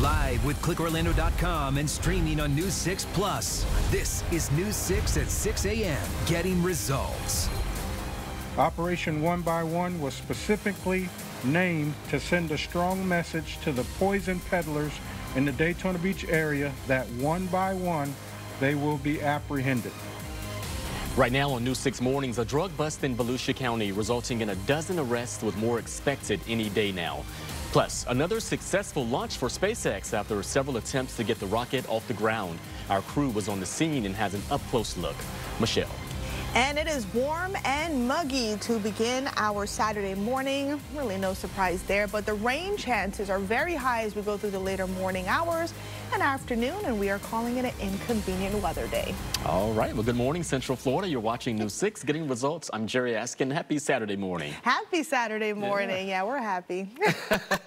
Live with clickorlando.com and streaming on News 6 Plus. This is News 6 at 6 a.m. Getting results. Operation 1 by 1 was specifically named to send a strong message to the poison peddlers in the Daytona Beach area that one by one they will be apprehended. Right now on News 6 Mornings, a drug bust in Volusia County resulting in a dozen arrests with more expected any day now. Plus, another successful launch for SpaceX after several attempts to get the rocket off the ground. Our crew was on the scene and has an up-close look. Michelle. And it is warm and muggy to begin our Saturday morning. Really no surprise there, but the rain chances are very high as we go through the later morning hours and afternoon, and we are calling it an inconvenient weather day. All right, well, good morning, Central Florida. You're watching News 6, Getting Results. I'm Jerry Askin. Happy Saturday morning. Happy Saturday morning. Yeah, we're happy.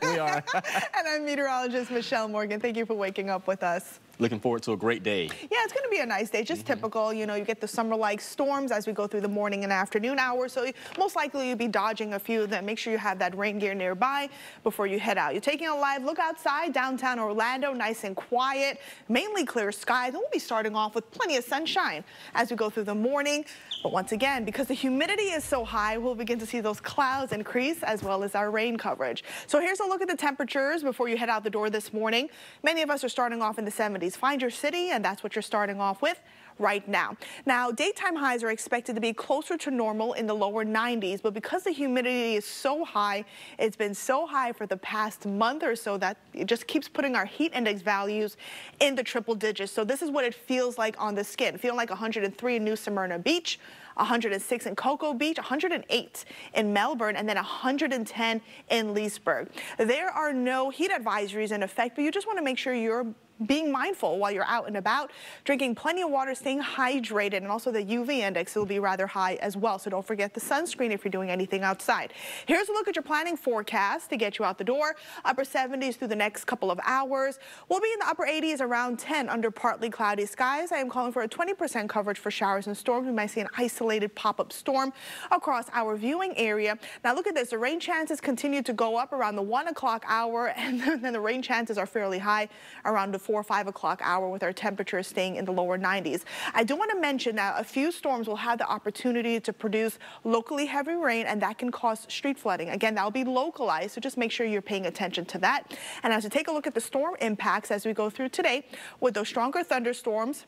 We are. And I'm meteorologist Michelle Morgan. Thank you for waking up with us. Looking forward to a great day. Yeah, it's going to be a nice day. Just typical, you know, you get the summer-like storms as we go through the morning and afternoon hours. So most likely you'll be dodging a few of them. Make sure you have that rain gear nearby before you head out. You're taking a live look outside, downtown Orlando, nice and quiet, mainly clear skies. And we'll be starting off with plenty of sunshine as we go through the morning. But once again, because the humidity is so high, we'll begin to see those clouds increase as well as our rain coverage. So here's a look at the temperatures before you head out the door this morning. Many of us are starting off in the 70s. Find your city, and that's what you're starting off with right now. Now, daytime highs are expected to be closer to normal in the lower 90s, but because the humidity is so high, it's been so high for the past month or so that it just keeps putting our heat index values in the triple digits. So this is what it feels like on the skin. Feeling like 103 in New Smyrna Beach, 106 in Cocoa Beach, 108 in Melbourne, and then 110 in Leesburg. There are no heat advisories in effect, but you just want to make sure you're being mindful while you're out and about, drinking plenty of water, staying hydrated, and also the UV index will be rather high as well. So don't forget the sunscreen if you're doing anything outside. Here's a look at your planning forecast to get you out the door. Upper 70s through the next couple of hours. We'll be in the upper 80s around 10 under partly cloudy skies. I am calling for a 20% coverage for showers and storms. We might see an isolated pop-up storm across our viewing area. Now look at this. The rain chances continue to go up around the 1 o'clock hour, and then the rain chances are fairly high around the 4 or 5 o'clock hour with our temperatures staying in the lower 90s. I do want to mention that a few storms will have the opportunity to produce locally heavy rain, and that can cause street flooding. Again, that will be localized, so just make sure you're paying attention to that. And as we take a look at the storm impacts as we go through today, with those stronger thunderstorms,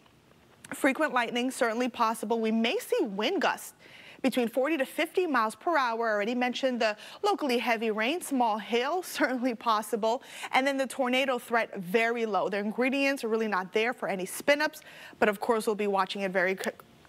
frequent lightning certainly possible. We may see wind gusts between 40 to 50 miles per hour. I already mentioned the locally heavy rain, small hail, certainly possible. And then the tornado threat, very low. The ingredients are really not there for any spin-ups, but of course we'll be watching it very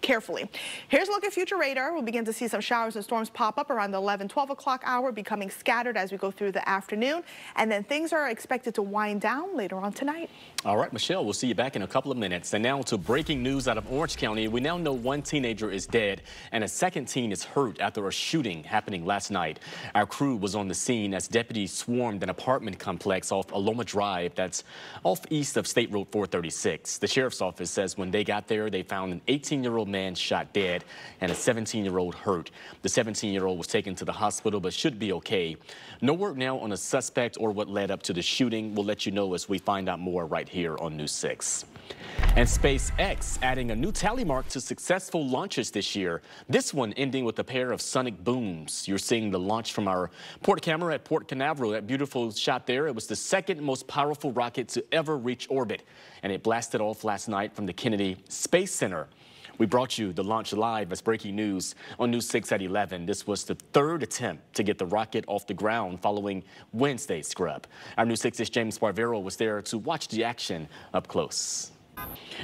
carefully. Here's a look at future radar. We'll begin to see some showers and storms pop up around the 11, 12 o'clock hour, becoming scattered as we go through the afternoon. And then things are expected to wind down later on tonight. All right, Michelle, we'll see you back in a couple of minutes. And now to breaking news out of Orange County. We now know one teenager is dead and a second teen is hurt after a shooting happening last night. Our crew was on the scene as deputies swarmed an apartment complex off Aloma Drive that's off east of State Road 436. The sheriff's office says when they got there, they found an 18-year-old man shot dead and a 17-year-old hurt. The 17-year-old was taken to the hospital but should be okay. No word now on a suspect or what led up to the shooting. We'll let you know as we find out more right here on News 6. And SpaceX adding a new tally mark to successful launches this year. This one ending with a pair of sonic booms. You're seeing the launch from our port camera at Port Canaveral. That beautiful shot there. It was the second most powerful rocket to ever reach orbit, and it blasted off last night from the Kennedy Space Center. We brought you the launch live as breaking news on News 6 at 11. This was the third attempt to get the rocket off the ground following Wednesday's scrub. Our News 6's James Barbero was there to watch the action up close.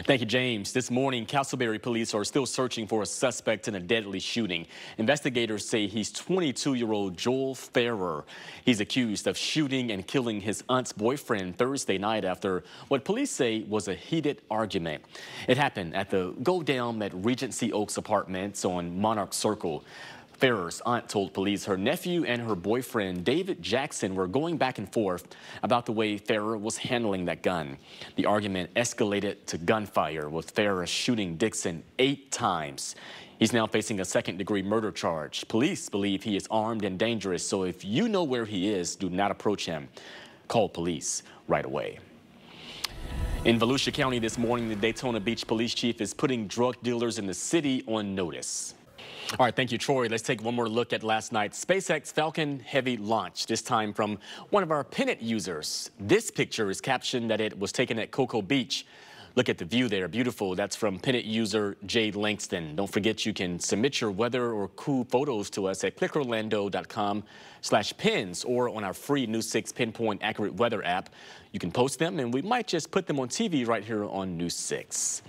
Thank you, James. This morning, Castleberry police are still searching for a suspect in a deadly shooting. Investigators say he's 22-year-old Joel Farrer. He's accused of shooting and killing his aunt's boyfriend Thursday night after what police say was a heated argument. It happened at the Go Down at Regency Oaks Apartments on Monarch Circle. Farrer's aunt told police her nephew and her boyfriend, David Jackson, were going back and forth about the way Farrer was handling that gun. The argument escalated to gunfire, with Farrer shooting Dixon 8 times. He's now facing a second-degree murder charge. Police believe he is armed and dangerous, so if you know where he is, do not approach him. Call police right away. In Volusia County this morning, the Daytona Beach Police Chief is putting drug dealers in the city on notice. All right, thank you, Troy. Let's take one more look at last night's SpaceX Falcon Heavy launch, this time from one of our Pennant users. This picture is captioned that it was taken at Cocoa Beach. Look at the view there, beautiful. That's from Pennant user Jade Langston. Don't forget you can submit your weather or cool photos to us at clickorlando.com/pins or on our free News 6 Pinpoint Accurate Weather app. You can post them and we might just put them on TV right here on News 6.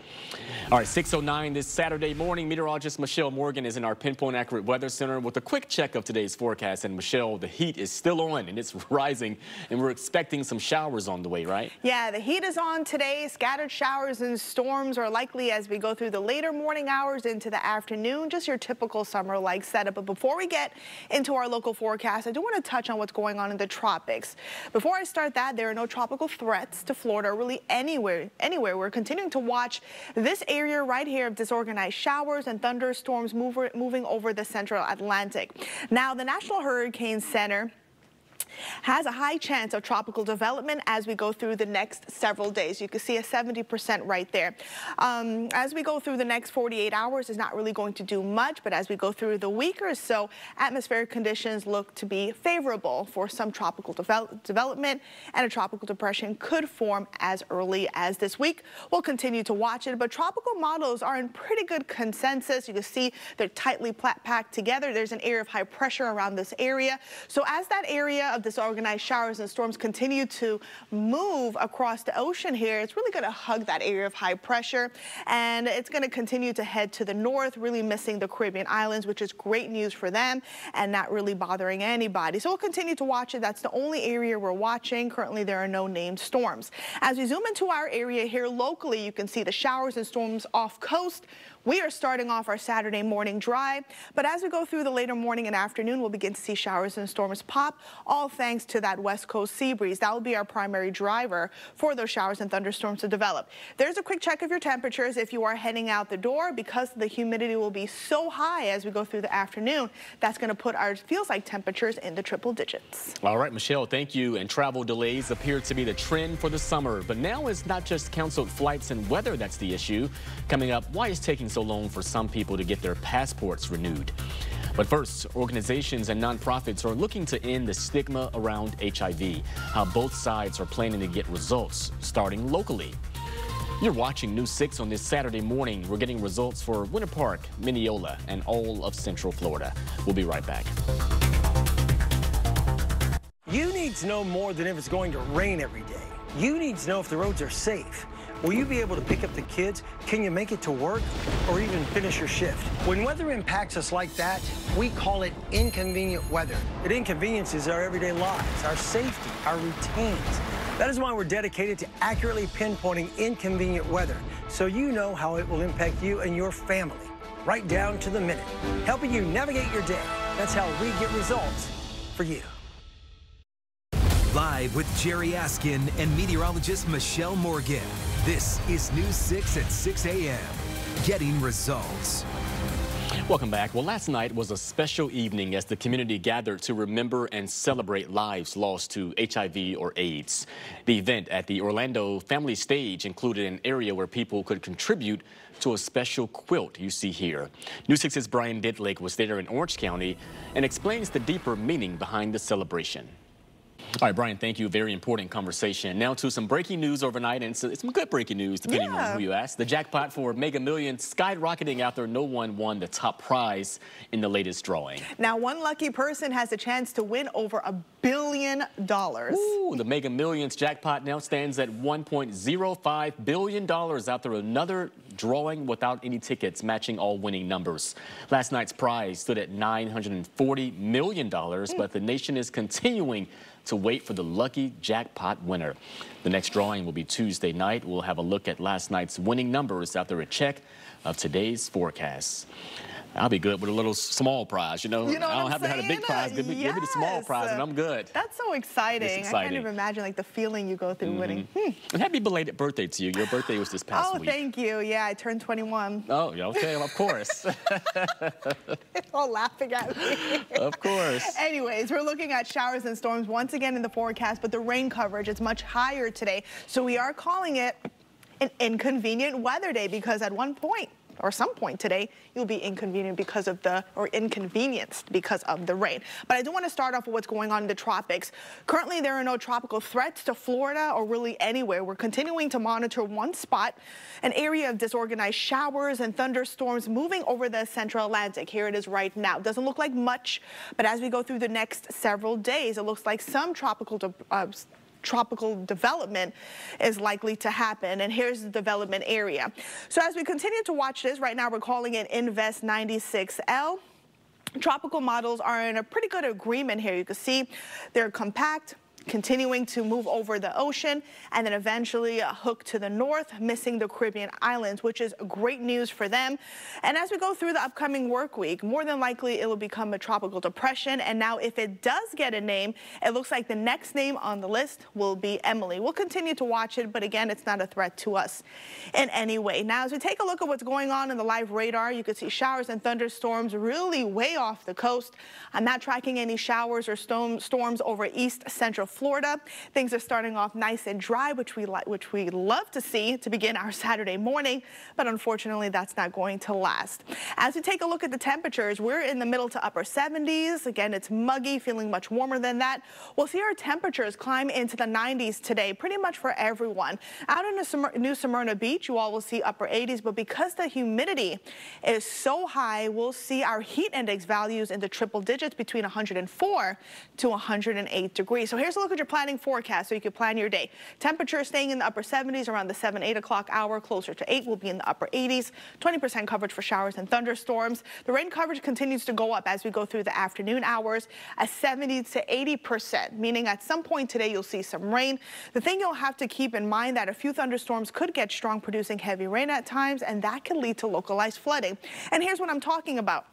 All right, 6:09 this Saturday morning. Meteorologist Michelle Morgan is in our Pinpoint Accurate Weather Center with a quick check of today's forecast. And Michelle, the heat is still on and it's rising and we're expecting some showers on the way, right? Yeah, the heat is on today. Scattered showers and storms are likely as we go through the later morning hours into the afternoon. Just your typical summer-like setup. But before we get into our local forecast, I do want to touch on what's going on in the tropics. Before I start that, there are no tropical threats to Florida, or really anywhere. We're continuing to watch this area right here of disorganized showers and thunderstorms moving over the central Atlantic. Now, the National Hurricane Center has a high chance of tropical development as we go through the next several days. You can see a 70% right there. As we go through the next 48 hours, it's not really going to do much, but as we go through the week or so, atmospheric conditions look to be favorable for some tropical development, and a tropical depression could form as early as this week. We'll continue to watch it, but tropical models are in pretty good consensus. You can see they're tightly packed together. There's an area of high pressure around this area. So as that area of disorganized showers and storms continue to move across the ocean here, it's really going to hug that area of high pressure, and it's going to continue to head to the north, really missing the Caribbean islands, which is great news for them and not really bothering anybody. So we'll continue to watch it. That's the only area we're watching. Currently, there are no named storms. As we zoom into our area here locally, you can see the showers and storms off coast. We are starting off our Saturday morning dry, but as we go through the later morning and afternoon, we'll begin to see showers and storms pop, all thanks to that west coast sea breeze. That will be our primary driver for those showers and thunderstorms to develop. There's a quick check of your temperatures if you are heading out the door, because the humidity will be so high as we go through the afternoon. That's going to put our feels-like temperatures in the triple digits. All right, Michelle, thank you. And travel delays appear to be the trend for the summer, but now it's not just canceled flights and weather that's the issue. Coming up, why is taking so long for some people to get their passports renewed? But first, organizations and nonprofits are looking to end the stigma around HIV, how both sides are planning to get results, starting locally. You're watching News 6 on this Saturday morning. We're getting results for Winter Park, Mineola, and all of Central Florida. We'll be right back. You need to know more than if it's going to rain every day. You need to know if the roads are safe. Will you be able to pick up the kids? Can you make it to work or even finish your shift? When weather impacts us like that, we call it inconvenient weather. It inconveniences our everyday lives, our safety, our routines. That is why we're dedicated to accurately pinpointing inconvenient weather, so you know how it will impact you and your family, right down to the minute, helping you navigate your day. That's how we get results for you. Live with Jerry Askin and meteorologist Michelle Morgan. This is News 6 at 6 a.m. Getting results. Welcome back. Well, last night was a special evening as the community gathered to remember and celebrate lives lost to HIV or AIDS. The event at the Orlando Family Stage included an area where people could contribute to a special quilt you see here. News 6's Brian Didlake was there in Orange County and explains the deeper meaning behind the celebration. All right, Brian, thank you. Very important conversation. Now to some breaking news overnight, and it's some good breaking news, depending on who you ask. The jackpot for Mega Millions skyrocketing after no one won the top prize in the latest drawing. Now, one lucky person has a chance to win over $1 billion. Ooh, the Mega Millions jackpot now stands at $1.05 billion after another drawing without any tickets matching all winning numbers. Last night's prize stood at $940 million, but the nation is continuing to wait for the lucky jackpot winner. The next drawing will be Tuesday night. We'll have a look at last night's winning numbers after a check of today's forecast. I'll be good with a little small prize, you know I don't have to have a big prize. Give me the small prize and I'm good. That's so exciting. I can't even imagine like the feeling you go through winning. And happy belated birthday to you. Your birthday was this past week. Oh, thank you. Yeah, I turned 21. Oh, yeah, okay, of course. They're all laughing at me. Of course. Anyways, we're looking at showers and storms once again in the forecast, but the rain coverage is much higher today. So we are calling it an inconvenient weather day, because at one point or some point today, you'll be inconvenienced because of the rain. But I do want to start off with what's going on in the tropics. Currently, there are no tropical threats to Florida or really anywhere. We're continuing to monitor one spot, an area of disorganized showers and thunderstorms moving over the central Atlantic. Here it is right now. Doesn't look like much, but as we go through the next several days, it looks like some tropical development is likely to happen. And here's the development area. So as we continue to watch this, right now we're calling it Invest 96L. Tropical models are in a pretty good agreement here. You can see they're compact, continuing to move over the ocean, and then eventually a hook to the north, missing the Caribbean islands, which is great news for them. And as we go through the upcoming work week, more than likely it will become a tropical depression. And now if it does get a name, it looks like the next name on the list will be Emily. We'll continue to watch it, but again, it's not a threat to us in any way. Now, as we take a look at what's going on in the live radar, you can see showers and thunderstorms really way off the coast. I'm not tracking any showers or storms over east central Florida. Things are starting off nice and dry, which we love to see to begin our Saturday morning, but unfortunately that's not going to last. As we take a look at the temperatures, we're in the middle to upper 70s. Again, it's muggy, feeling much warmer than that. We'll see our temperatures climb into the 90s today, pretty much for everyone. Out in New Smyrna Beach, you all will see upper 80s, but because the humidity is so high, we'll see our heat index values in the triple digits between 104 to 108 degrees. So here's a look at your planning forecast so you can plan your day. Temperature staying in the upper 70s around the 8 o'clock hour. Closer to 8 will be in the upper 80s. 20% coverage for showers and thunderstorms. The rain coverage continues to go up as we go through the afternoon hours, at 70 to 80%, meaning at some point today you'll see some rain. The thing you'll have to keep in mind that a few thunderstorms could get strong, producing heavy rain at times, and that can lead to localized flooding. And here's what I'm talking about.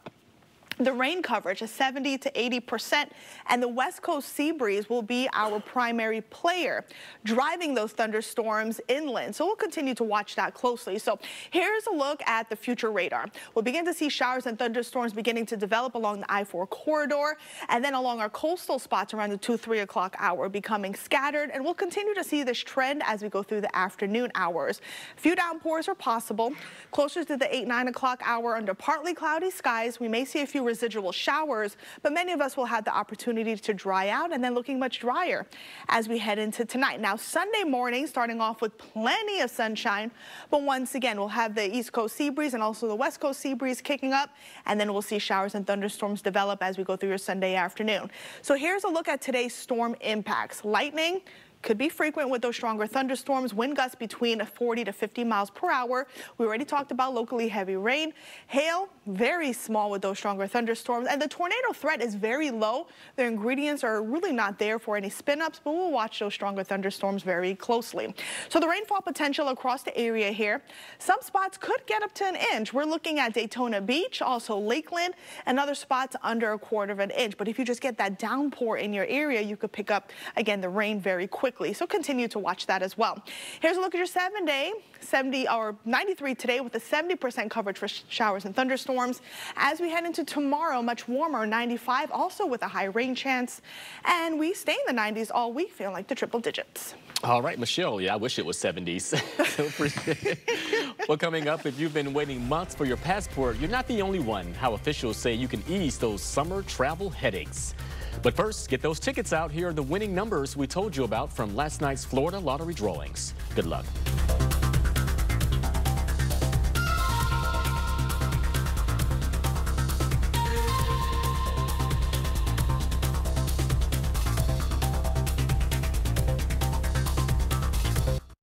The rain coverage is 70 to 80%, and the west coast sea breeze will be our primary player, driving those thunderstorms inland. So we'll continue to watch that closely. So here's a look at the future radar. We'll begin to see showers and thunderstorms beginning to develop along the I-4 corridor, and then along our coastal spots around the 2-3 o'clock hour, becoming scattered. And we'll continue to see this trend as we go through the afternoon hours. A few downpours are possible. Closer to the 8-9 o'clock hour, under partly cloudy skies, we may see a few residual showers, but many of us will have the opportunity to dry out and then looking much drier as we head into tonight. Now, Sunday morning, starting off with plenty of sunshine, but once again, we'll have the East Coast sea breeze and also the West Coast sea breeze kicking up, and then we'll see showers and thunderstorms develop as we go through your Sunday afternoon. So here's a look at today's storm impacts. Lightning could be frequent with those stronger thunderstorms, wind gusts between 40 to 50 miles per hour. We already talked about locally heavy rain. Hail, very small with those stronger thunderstorms. And the tornado threat is very low. Their ingredients are really not there for any spin-ups, but we'll watch those stronger thunderstorms very closely. So the rainfall potential across the area here, some spots could get up to an inch. We're looking at Daytona Beach, also Lakeland, and other spots under 1/4 inch. But if you just get that downpour in your area, you could pick up, again, the rain very quickly. So continue to watch that as well. Here's a look at your 7-day, 70 or 93 today with a 70% coverage for showers and thunderstorms. As we head into tomorrow, much warmer, 95, also with a high rain chance. And we stay in the 90s all week, feeling like the triple digits. All right, Michelle. Yeah, I wish it was 70s. Appreciate it. Well, coming up, if you've been waiting months for your passport, you're not the only one. How officials say you can ease those summer travel headaches. But first, get those tickets out. Here are the winning numbers we told you about from last night's Florida lottery drawings. Good luck.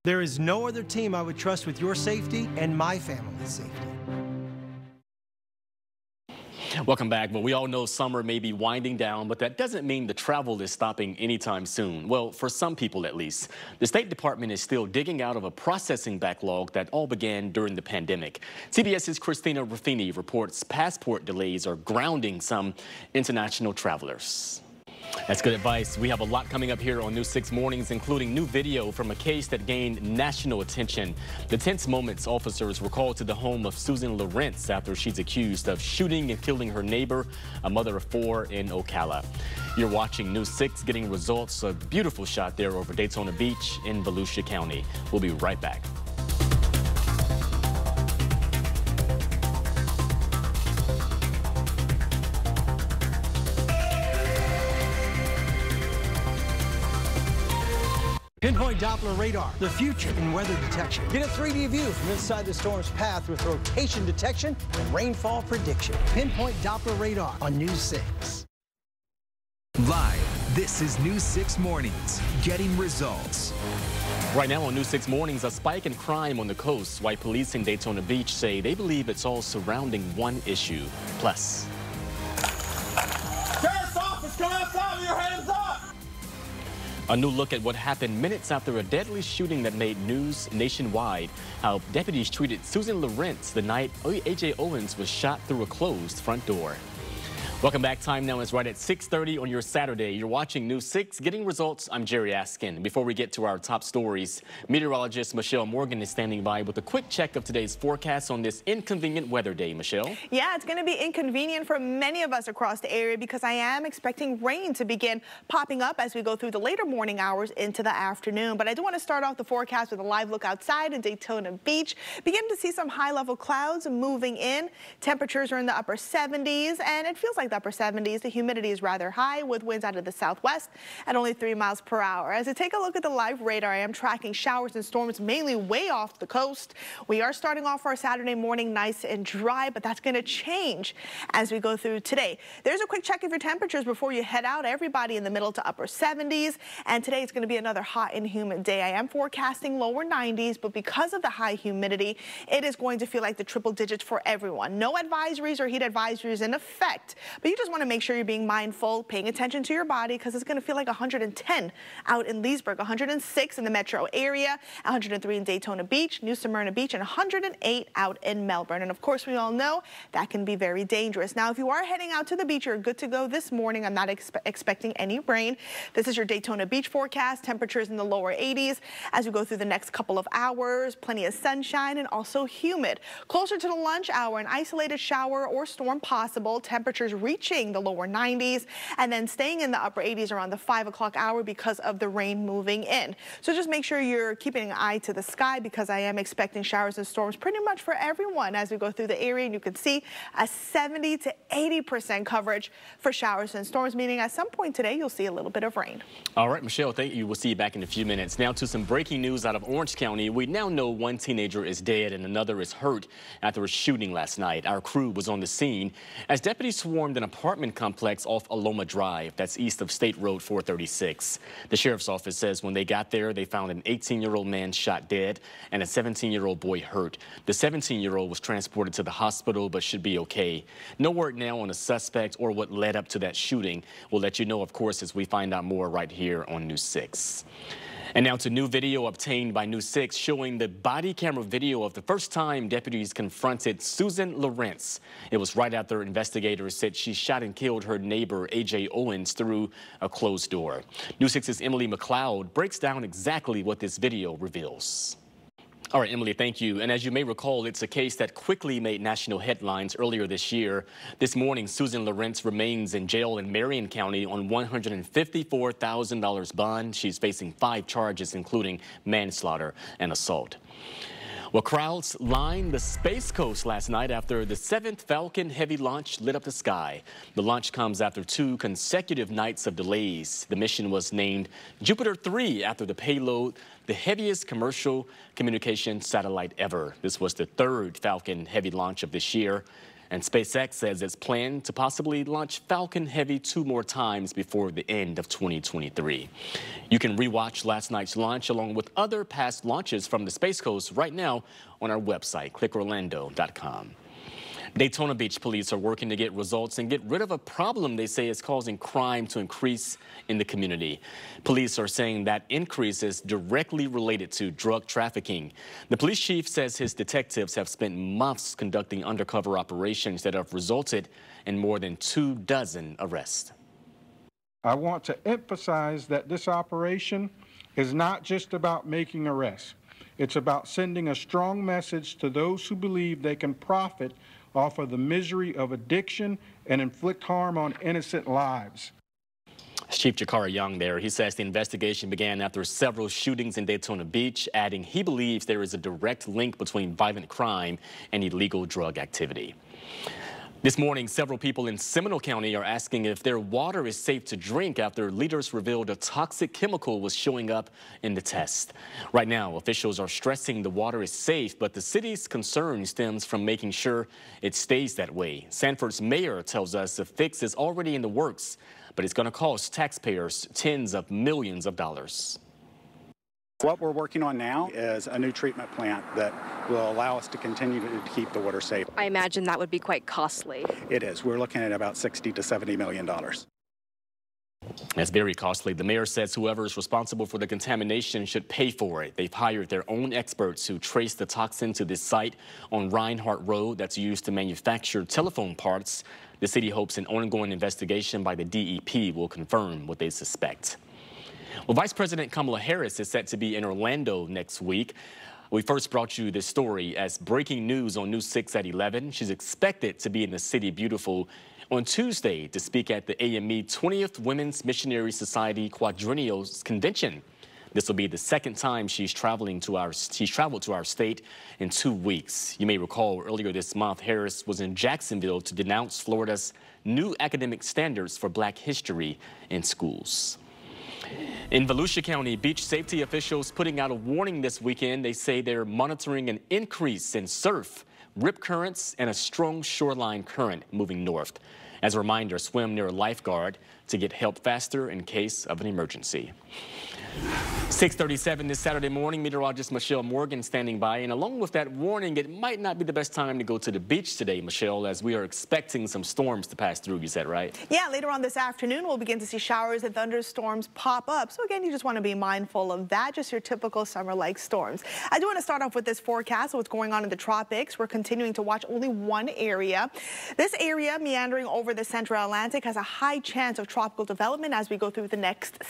There is no other team I would trust with your safety and my family's safety. Welcome back. Well, we all know summer may be winding down, but that doesn't mean the travel is stopping anytime soon. Well, for some people at least. The State Department is still digging out of a processing backlog that all began during the pandemic. CBS's Christina Ruffini reports passport delays are grounding some international travelers. That's good advice. We have a lot coming up here on News 6 Mornings, including new video from a case that gained national attention. The tense moments officers were called to the home of Susan Lawrence after she's accused of shooting and killing her neighbor, a mother of 4 in Ocala. You're watching News 6 getting results. A beautiful shot there over Daytona Beach in Volusia County. We'll be right back. Pinpoint Doppler radar, the future in weather detection. Get a 3D view from inside the storm's path with rotation detection and rainfall prediction. Pinpoint Doppler radar on News 6. Live, this is News 6 Mornings, getting results. Right now on News 6 Mornings, a spike in crime on the coast. White police in Daytona Beach say they believe it's all surrounding one issue. Plus, sheriff's office, come outside with your hands up! a new look at what happened minutes after a deadly shooting that made news nationwide. How deputies treated Susan Lawrence the night A.J. Owens was shot through a closed front door. Welcome back. Time now is right at 6:30 on your Saturday. You're watching News 6, Getting Results. I'm Jerry Askin. Before we get to our top stories, meteorologist Michelle Morgan is standing by with a quick check of today's forecast on this inconvenient weather day. Michelle? Yeah, it's going to be inconvenient for many of us across the area because I am expecting rain to begin popping up as we go through the later morning hours into the afternoon. But I do want to start off the forecast with a live look outside in Daytona Beach. Begin to see some high-level clouds moving in. Temperatures are in the upper 70s, and it feels like upper 70s. The humidity is rather high with winds out of the southwest at only 3 miles per hour. As I take a look at the live radar, I am tracking showers and storms mainly way off the coast. We are starting off our Saturday morning nice and dry, but that's going to change as we go through today. There's a quick check of your temperatures before you head out. Everybody in the middle to upper 70s, and today it's going to be another hot and humid day. I am forecasting lower 90s, but because of the high humidity, it is going to feel like the triple digits for everyone. No advisories or heat advisories in effect, but you just want to make sure you're being mindful, paying attention to your body, because it's going to feel like 110 out in Leesburg, 106 in the metro area, 103 in Daytona Beach, New Smyrna Beach, and 108 out in Melbourne. And of course, we all know that can be very dangerous. Now, if you are heading out to the beach, you're good to go this morning. I'm not expecting any rain. This is your Daytona Beach forecast. Temperatures in the lower 80s as we go through the next couple of hours. Plenty of sunshine and also humid. Closer to the lunch hour, an isolated shower or storm possible. Temperatures reaching the lower 90s and then staying in the upper 80s around the 5 o'clock hour because of the rain moving in. So just make sure you're keeping an eye to the sky because I am expecting showers and storms pretty much for everyone as we go through the area. And you can see a 70 to 80% coverage for showers and storms, meaning at some point today you'll see a little bit of rain. All right, Michelle, thank you. We'll see you back in a few minutes. Now to some breaking news out of Orange County. We now know one teenager is dead and another is hurt after a shooting last night. Our crew was on the scene as deputies swarmed an apartment complex off Aloma Drive, that's east of State Road 436. The sheriff's office says when they got there, they found an 18-year-old man shot dead and a 17-year-old boy hurt. The 17-year-old was transported to the hospital but should be okay. No word now on a suspect or what led up to that shooting. We'll let you know, of course, as we find out more right here on News 6. And now to new video obtained by News 6 showing the body camera video of the first time deputies confronted Susan Lawrence. It was right after investigators said she shot and killed her neighbor A.J. Owens through a closed door. News 6's Emily McLeod breaks down exactly what this video reveals. All right, Emily, thank you. And as you may recall, it's a case that quickly made national headlines earlier this year. This morning, Susan Lawrence remains in jail in Marion County on $154,000 bond. She's facing 5 charges, including manslaughter and assault. Well, crowds lined the Space Coast last night after the 7th Falcon Heavy launch lit up the sky. The launch comes after 2 consecutive nights of delays. The mission was named Jupiter 3 after the payload, the heaviest commercial communication satellite ever. This was the 3rd Falcon Heavy launch of this year. And SpaceX says it's planned to possibly launch Falcon Heavy 2 more times before the end of 2023. You can rewatch last night's launch along with other past launches from the Space Coast right now on our website, clickorlando.com. Daytona Beach police are working to get results and get rid of a problem they say is causing crime to increase in the community. Police are saying that increase is directly related to drug trafficking. The police chief says his detectives have spent months conducting undercover operations that have resulted in more than 24 arrests. I want to emphasize that this operation is not just about making arrests. It's about sending a strong message to those who believe they can profit off of the misery of addiction and inflict harm on innocent lives. Chief Jakara Young there. He says the investigation began after several shootings in Daytona Beach, adding he believes there is a direct link between violent crime and illegal drug activity. This morning, several people in Seminole County are asking if their water is safe to drink after leaders revealed a toxic chemical was showing up in the test. Right now, officials are stressing the water is safe, but the city's concern stems from making sure it stays that way. Sanford's mayor tells us the fix is already in the works, but it's going to cost taxpayers tens of millions of dollars. What we're working on now is a new treatment plant that will allow us to continue to keep the water safe. I imagine that would be quite costly. It is. We're looking at about $60 to $70 million. That's very costly. The mayor says whoever is responsible for the contamination should pay for it. They've hired their own experts who trace the toxin to this site on Reinhardt Road that's used to manufacture telephone parts. The city hopes an ongoing investigation by the DEP will confirm what they suspect. Well, Vice President Kamala Harris is set to be in Orlando next week. We first brought you this story as breaking news on News 6 at 11. She's expected to be in the City Beautiful on Tuesday to speak at the AME 20th Women's Missionary Society Quadrennial Convention. This will be the second time she's traveled to our state in 2 weeks. You may recall earlier this month, Harris was in Jacksonville to denounce Florida's new academic standards for Black history in schools. In Volusia County, beach safety officials putting out a warning this weekend. They say they're monitoring an increase in surf, rip currents, and a strong shoreline current moving north. As a reminder, swim near a lifeguard to get help faster in case of an emergency. 6:37 this Saturday morning, meteorologist Michelle Morgan standing by. And along with that warning, it might not be the best time to go to the beach today, Michelle, as we are expecting some storms to pass through. You said, right? Yeah, later on this afternoon, we'll begin to see showers and thunderstorms pop up. So again, you just want to be mindful of that, just your typical summer-like storms. I do want to start off with this forecast of what's going on in the tropics. We're continuing to watch only one area. This area meandering over the central Atlantic has a high chance of tropical development as we go through the next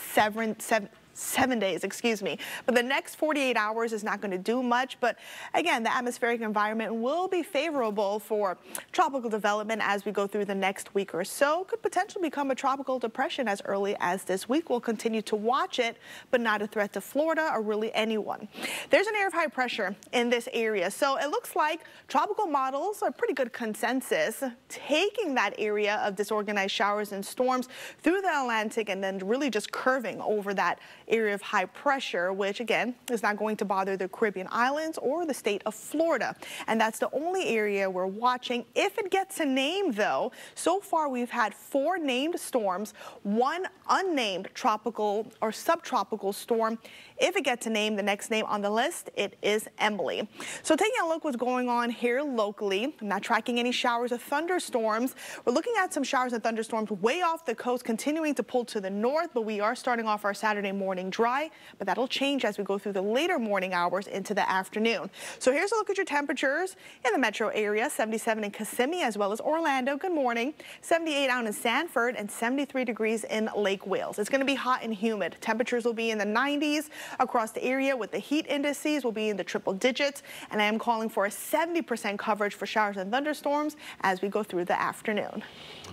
seven days, excuse me. But the next 48 hours is not going to do much. But again, the atmospheric environment will be favorable for tropical development as we go through the next week or so. Could potentially become a tropical depression as early as this week. We'll continue to watch it, but not a threat to Florida or really anyone. There's an area of high pressure in this area. So it looks like tropical models are pretty good consensus, taking that area of disorganized showers and storms through the Atlantic and then really just curving over that area of high pressure, which again is not going to bother the Caribbean islands or the state of Florida. And that's the only area we're watching. If it gets a name, though, so far we've had 4 named storms, 1 unnamed tropical or subtropical storm. If it gets a name, the next name on the list, it is Emily. So taking a look what's going on here locally, I'm not tracking any showers or thunderstorms. We're looking at some showers and thunderstorms way off the coast, continuing to pull to the north, but we are starting off our Saturday morning dry, but that'll change as we go through the later morning hours into the afternoon. So here's a look at your temperatures in the metro area. 77 in Kissimmee as well as Orlando. Good morning. 78 out in Sanford and 73 degrees in Lake Wales. It's going to be hot and humid. Temperatures will be in the 90s across the area, with the heat indices will be in the triple digits. And I am calling for a 70% coverage for showers and thunderstorms as we go through the afternoon.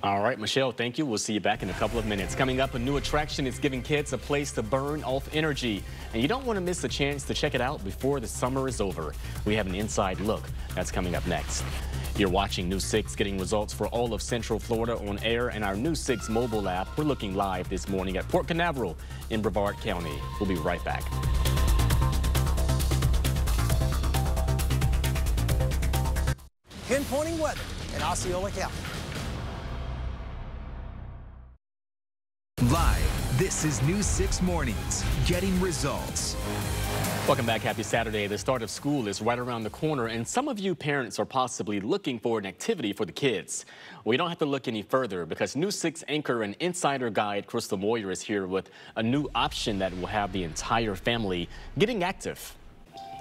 All right, Michelle, thank you. We'll see you back in a couple of minutes. Coming up, a new attraction is giving kids a place to burn off energy. And you don't want to miss a chance to check it out before the summer is over. We have an inside look. That's coming up next. You're watching News 6, getting results for all of Central Florida on air and our News 6 mobile app. We're looking live this morning at Port Canaveral in Brevard County. We'll be right back. Pinpointing weather in Osceola County. Live, this is News 6 Mornings, getting results. Welcome back. Happy Saturday. The start of school is right around the corner, and some of you parents are possibly looking for an activity for the kids. We don't have to look any further because News 6 anchor and insider guide Crystal Moyer is here with a new option that will have the entire family getting active.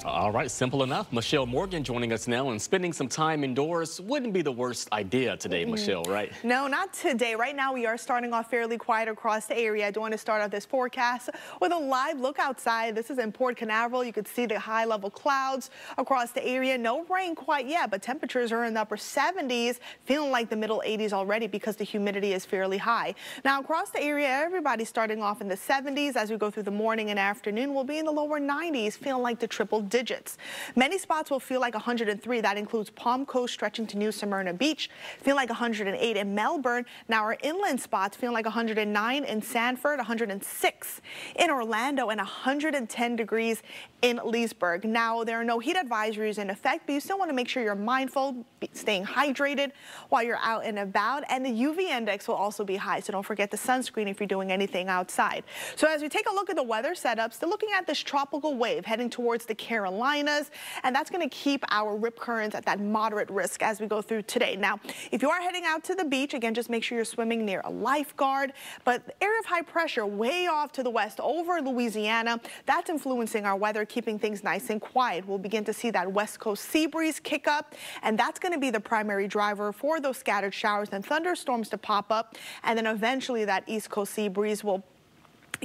All right, simple enough. Michelle Morgan joining us now, and spending some time indoors wouldn't be the worst idea today, Michelle, right? No, not today. Right now, we are starting off fairly quiet across the area. I do want to start off this forecast with a live look outside. This is in Port Canaveral. You could see the high-level clouds across the area. No rain quite yet, but temperatures are in the upper 70s, feeling like the middle 80s already because the humidity is fairly high. Now, across the area, everybody's starting off in the 70s. As we go through the morning and afternoon, we'll be in the lower 90s, feeling like the triple digits. Many spots will feel like 103. That includes Palm Coast stretching to New Smyrna Beach, feeling like 108 in Melbourne. Now our inland spots feeling like 109 in Sanford, 106 in Orlando, and 110 degrees in Leesburg. Now there are no heat advisories in effect, but you still want to make sure you're mindful, staying hydrated while you're out and about, and the UV index will also be high, so don't forget the sunscreen if you're doing anything outside. So as we take a look at the weather setups, they're looking at this tropical wave heading towards the Carolinas, and that's going to keep our rip currents at that moderate risk as we go through today. Now, if you are heading out to the beach, again, just make sure you're swimming near a lifeguard, but the area of high pressure way off to the west over Louisiana, that's influencing our weather, keeping things nice and quiet. We'll begin to see that west coast sea breeze kick up, and that's going to be the primary driver for those scattered showers and thunderstorms to pop up, and then eventually that east coast sea breeze will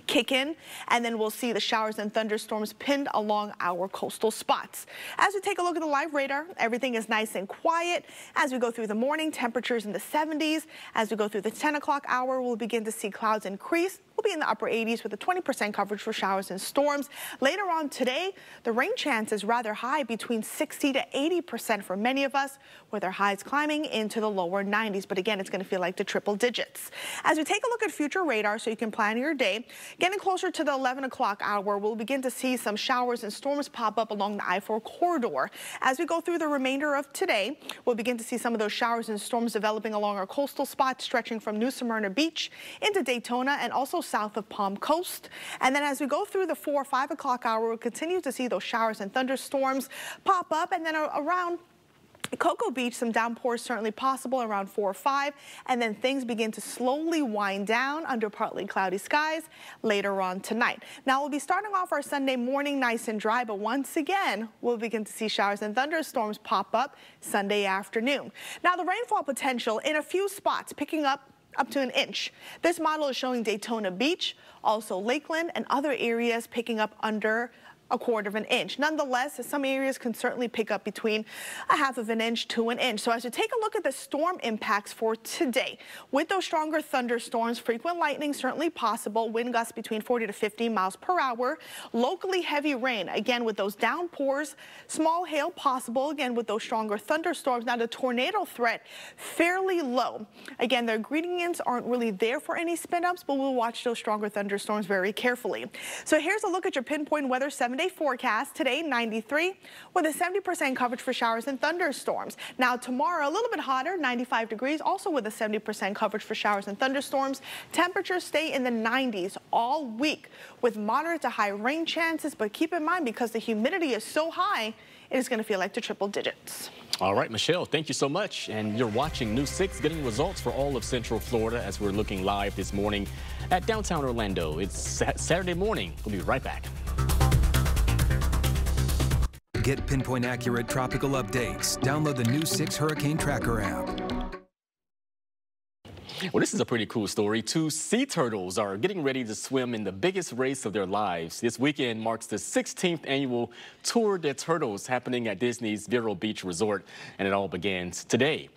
kick in, and then we'll see the showers and thunderstorms pinned along our coastal spots. As we take a look at the live radar, everything is nice and quiet. As we go through the morning, temperatures in the 70s. As we go through the 10 o'clock hour, we'll begin to see clouds increase. We'll be in the upper 80s with a 20% coverage for showers and storms. Later on today, the rain chance is rather high, between 60 to 80% for many of us, with our highs climbing into the lower 90s. But again, it's going to feel like the triple digits. As we take a look at future radar so you can plan your day, getting closer to the 11 o'clock hour, we'll begin to see some showers and storms pop up along the I-4 corridor. As we go through the remainder of today, we'll begin to see some of those showers and storms developing along our coastal spots, stretching from New Smyrna Beach into Daytona and also south of Palm Coast. And then as we go through the 4 or 5 o'clock hour, we'll continue to see those showers and thunderstorms pop up, and then around Cocoa Beach, some downpours certainly possible around 4 or 5, and then things begin to slowly wind down under partly cloudy skies later on tonight. Now we'll be starting off our Sunday morning nice and dry, but once again, we'll begin to see showers and thunderstorms pop up Sunday afternoon. Now the rainfall potential in a few spots picking up to an inch. This model is showing Daytona Beach, also Lakeland, and other areas picking up under a quarter of an inch. Nonetheless, some areas can certainly pick up between a half of an inch to an inch. So as you take a look at the storm impacts for today, with those stronger thunderstorms, frequent lightning certainly possible, wind gusts between 40 to 50 miles per hour, locally heavy rain, again with those downpours, small hail possible, again with those stronger thunderstorms. Now the tornado threat fairly low. Again, the ingredients aren't really there for any spin-ups, but we'll watch those stronger thunderstorms very carefully. So here's a look at your pinpoint weather 7-day forecast. Today 93 with a 70% coverage for showers and thunderstorms. Now tomorrow a little bit hotter, 95 degrees, also with a 70% coverage for showers and thunderstorms. Temperatures stay in the 90s all week with moderate to high rain chances, but keep in mind, because the humidity is so high, it is going to feel like the triple digits. All right, Michelle, thank you so much. And you're watching News 6, getting results for all of Central Florida as we're looking live this morning at downtown Orlando. It's Saturday morning. We'll be right back. Get pinpoint accurate tropical updates. Download the News 6 Hurricane Tracker app. Well, this is a pretty cool story. 2 sea turtles are getting ready to swim in the biggest race of their lives. This weekend marks the 16th annual Tour de Turtles happening at Disney's Vero Beach Resort, and it all begins today.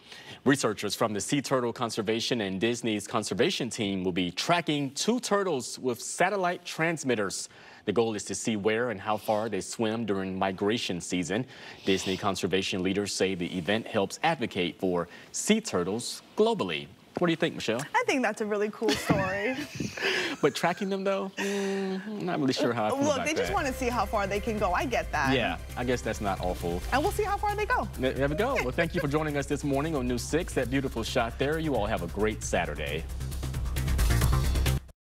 Researchers from the Sea Turtle Conservation and Disney's conservation team will be tracking 2 turtles with satellite transmitters. The goal is to see where and how far they swim during migration season. Disney conservation leaders say the event helps advocate for sea turtles globally. What do you think, Michelle? I think that's a really cool story. But tracking them, though, I'm not really sure how I feel about that. Look, they just want to see how far they can go. I get that. Yeah, I guess that's not awful. And we'll see how far they go. There we go. Well, thank you for joining us this morning on News 6. That beautiful shot there. You all have a great Saturday.